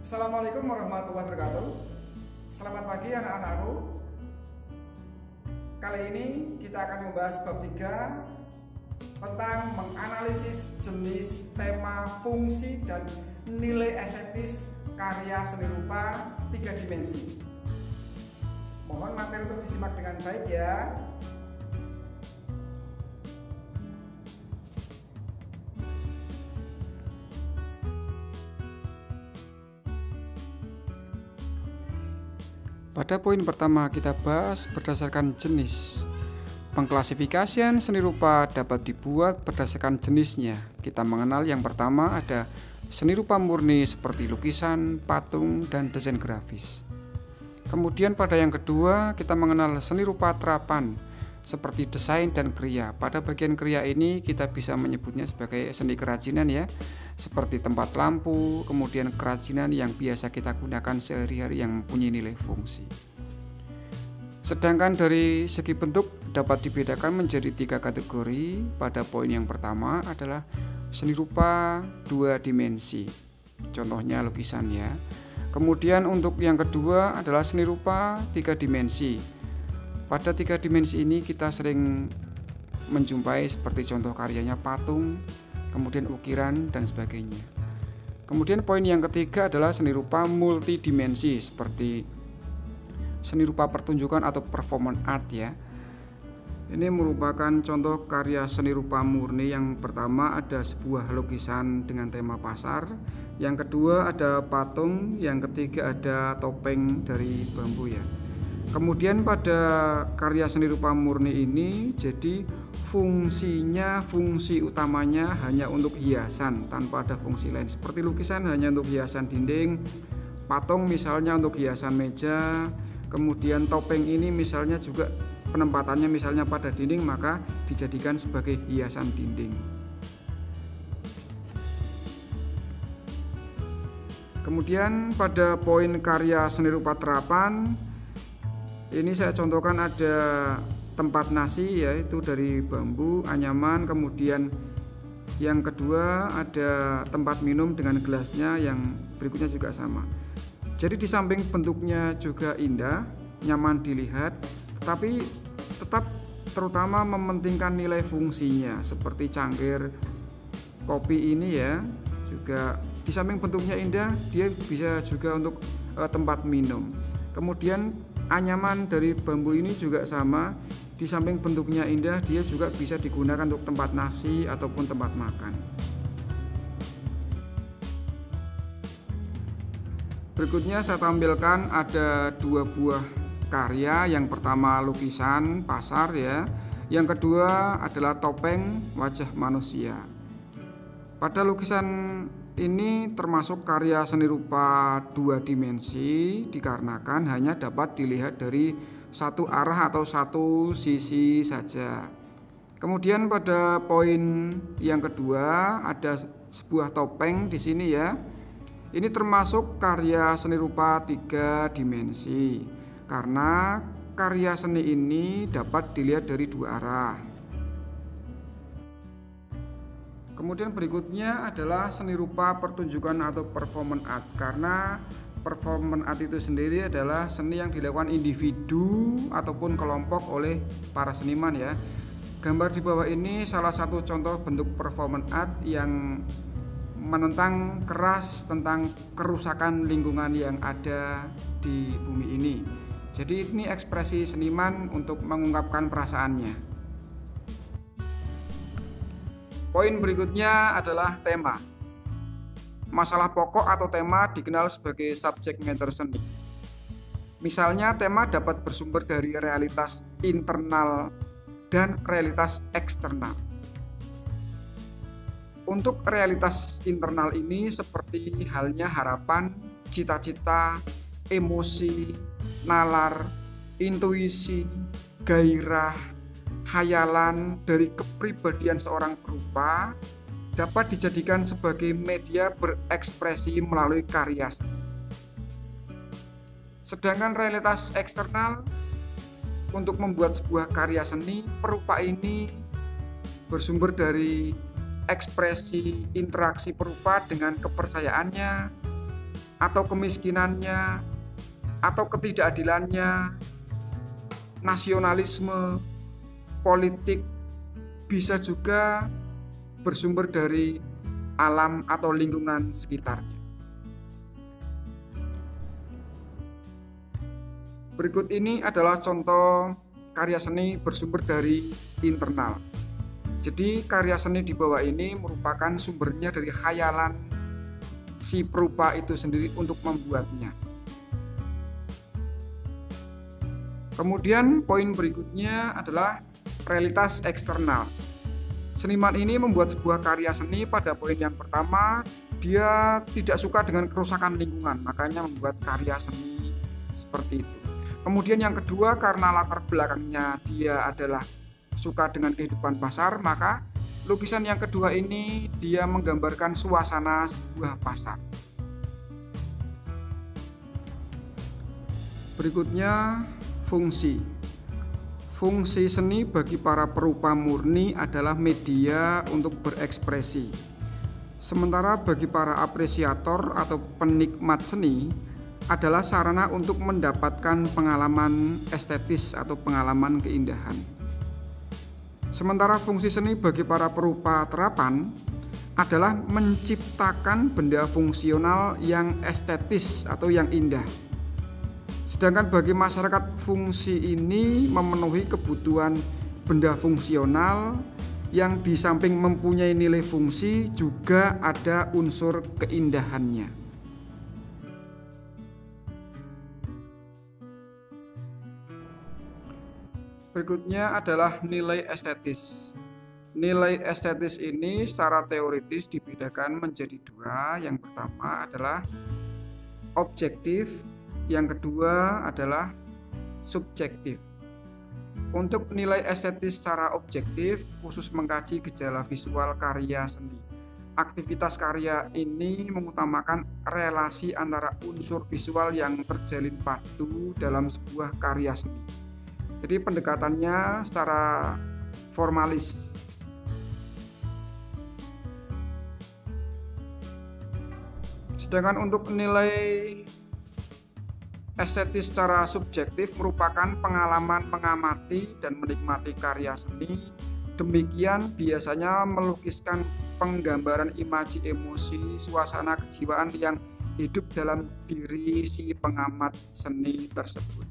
Assalamualaikum warahmatullahi wabarakatuh. Selamat pagi anak-anakku. Kali ini kita akan membahas bab 3 tentang menganalisis jenis, tema, fungsi, dan nilai estetis karya seni rupa 3 dimensi. Mohon materi untuk disimak dengan baik ya. Pada poin pertama kita bahas berdasarkan jenis. Pengklasifikasian seni rupa dapat dibuat berdasarkan jenisnya. Kita mengenal yang pertama ada seni rupa murni seperti lukisan, patung, dan desain grafis. Kemudian pada yang kedua kita mengenal seni rupa terapan seperti desain dan kriya. Pada bagian kriya ini kita bisa menyebutnya sebagai seni kerajinan ya, seperti tempat lampu, kemudian kerajinan yang biasa kita gunakan sehari-hari yang mempunyai nilai fungsi. Sedangkan dari segi bentuk dapat dibedakan menjadi 3 kategori. Pada poin yang pertama adalah seni rupa 2 dimensi, contohnya lukisan ya. Kemudian untuk yang kedua adalah seni rupa 3 dimensi. Pada 3 dimensi ini kita sering menjumpai seperti contoh karyanya patung, kemudian ukiran dan sebagainya. Kemudian poin yang ketiga adalah seni rupa multidimensi seperti seni rupa pertunjukan atau performance art ya. Ini merupakan contoh karya seni rupa murni. Yang pertama ada sebuah lukisan dengan tema pasar, yang kedua ada patung, yang ketiga ada topeng dari bambu ya. Kemudian pada karya seni rupa murni ini jadi fungsi utamanya hanya untuk hiasan tanpa ada fungsi lain. Seperti lukisan hanya untuk hiasan dinding, patung misalnya untuk hiasan meja, kemudian topeng ini misalnya juga penempatannya misalnya pada dinding maka dijadikan sebagai hiasan dinding. Kemudian pada poin karya seni rupa terapan ini saya contohkan ada tempat nasi yaitu dari bambu, anyaman, kemudian yang kedua ada tempat minum dengan gelasnya yang berikutnya juga sama. Jadi di samping bentuknya juga indah, nyaman dilihat, tetapi tetap terutama mementingkan nilai fungsinya seperti cangkir kopi ini ya, juga di samping bentuknya indah dia bisa juga untuk tempat minum. Kemudian anyaman dari bambu ini juga sama, di samping bentuknya indah dia juga bisa digunakan untuk tempat nasi ataupun tempat makan. Berikutnya saya tampilkan ada 2 buah karya. Yang pertama lukisan pasar ya, yang kedua adalah topeng wajah manusia. Pada lukisan ini termasuk karya seni rupa 2 dimensi dikarenakan hanya dapat dilihat dari satu arah atau satu sisi saja. Kemudian pada poin yang kedua ada sebuah topeng di sini ya. Ini termasuk karya seni rupa 3 dimensi karena karya seni ini dapat dilihat dari 2 arah. Kemudian berikutnya adalah seni rupa pertunjukan atau performance art. Karena performance art itu sendiri adalah seni yang dilakukan individu ataupun kelompok oleh para seniman ya. Gambar di bawah ini salah satu contoh bentuk performance art yang menentang keras tentang kerusakan lingkungan yang ada di bumi ini. Jadi ini ekspresi seniman untuk mengungkapkan perasaannya. Poin berikutnya adalah tema. Masalah pokok atau tema dikenal sebagai subject matter seni. Misalnya tema dapat bersumber dari realitas internal dan realitas eksternal. Untuk realitas internal ini seperti halnya harapan, cita-cita, emosi, nalar, intuisi, gairah, hayalan dari kepribadian seorang perupa dapat dijadikan sebagai media berekspresi melalui karya seni. Sedangkan realitas eksternal untuk membuat sebuah karya seni, perupa ini bersumber dari ekspresi interaksi perupa dengan kepercayaannya, atau kemiskinannya, atau ketidakadilannya, nasionalisme, politik, bisa juga bersumber dari alam atau lingkungan sekitarnya. Berikut ini adalah contoh karya seni bersumber dari internal. Jadi karya seni di bawah ini merupakan sumbernya dari khayalan si perupa itu sendiri untuk membuatnya. Kemudian poin berikutnya adalah realitas eksternal. Seniman ini membuat sebuah karya seni. Pada poin yang pertama, dia tidak suka dengan kerusakan lingkungan, makanya membuat karya seni seperti itu. Kemudian yang kedua, karena latar belakangnya dia adalah suka dengan kehidupan pasar, maka lukisan yang kedua ini dia menggambarkan suasana sebuah pasar. Berikutnya, fungsi. Fungsi seni bagi para perupa murni adalah media untuk berekspresi. Sementara bagi para apresiator atau penikmat seni adalah sarana untuk mendapatkan pengalaman estetis atau pengalaman keindahan. Sementara fungsi seni bagi para perupa terapan adalah menciptakan benda fungsional yang estetis atau yang indah. Sedangkan bagi masyarakat, fungsi ini memenuhi kebutuhan benda fungsional yang di samping mempunyai nilai fungsi juga ada unsur keindahannya. Berikutnya adalah nilai estetis. Nilai estetis ini secara teoritis dibedakan menjadi dua. Yang pertama adalah objektif, yang kedua adalah subjektif. Untuk nilai estetis secara objektif khusus mengkaji gejala visual karya seni. Aktivitas karya ini mengutamakan relasi antara unsur visual yang terjalin padu dalam sebuah karya seni. Jadi pendekatannya secara formalis. Sedangkan untuk nilai estetis secara subjektif merupakan pengalaman mengamati dan menikmati karya seni. Demikian biasanya melukiskan penggambaran imaji emosi, suasana kejiwaan yang hidup dalam diri si pengamat seni tersebut.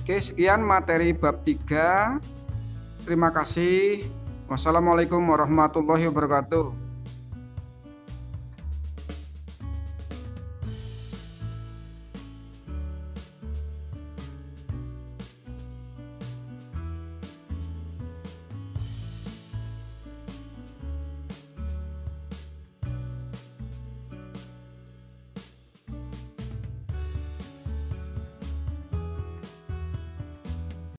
Oke, sekian materi bab 3. Terima kasih. Wassalamualaikum warahmatullahi wabarakatuh.